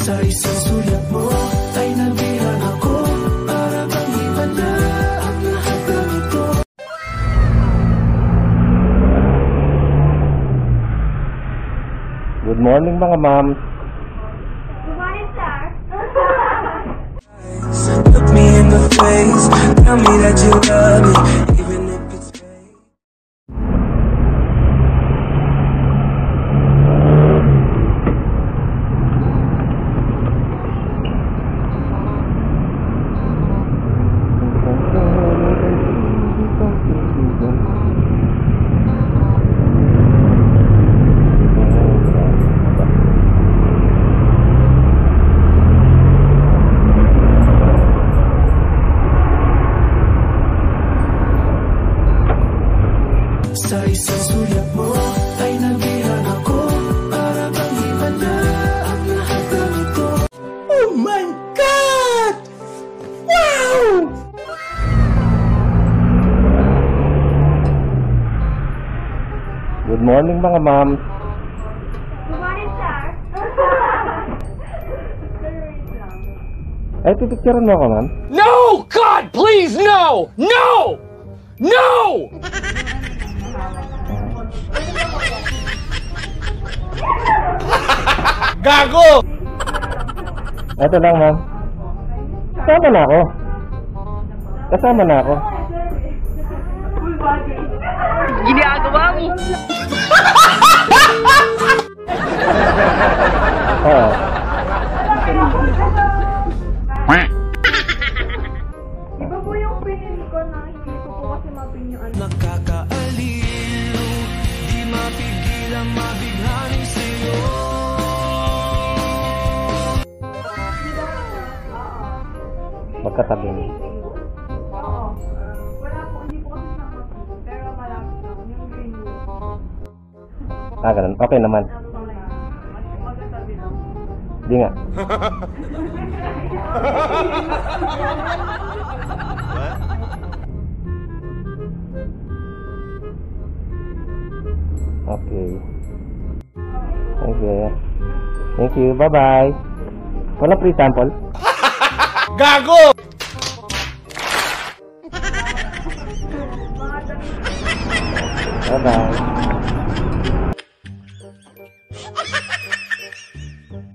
Sa isang sulat mo ay nabihan ako, para bang iba na ang lahat ng ito. Good morning mga ma'am. Good morning, sir. Look me in the face, tell me that you love me, even if it's fake. Sa isang sulat mo ay nabihan ako, para bang iba na ang lahat ng ito. Oh my God! Wow! Good morning mga ma'am. Good morning, sir. Ay, pipicturean mo ako ma'am? No! God, please, no! No! No! Gago! Ito lang ma'am. Kasama na ako. Kasama na ako. Full body. Ginagawa mo! Oo. Iba po yung pinili ko na hindi ko po kasi mapin yung ano. Nakakaaliw, di mapigilang mabighanin sa'yo. Magkatabi. Oo. Wala po, hindi po kasi naman. Pero malapit lang. Yung green room. Ah, ganun. Okay naman. Magkatabi lang. Di nga. Okay. Thank you. Thank you. Bye-bye. Walang free sample? Gago! Bye-bye.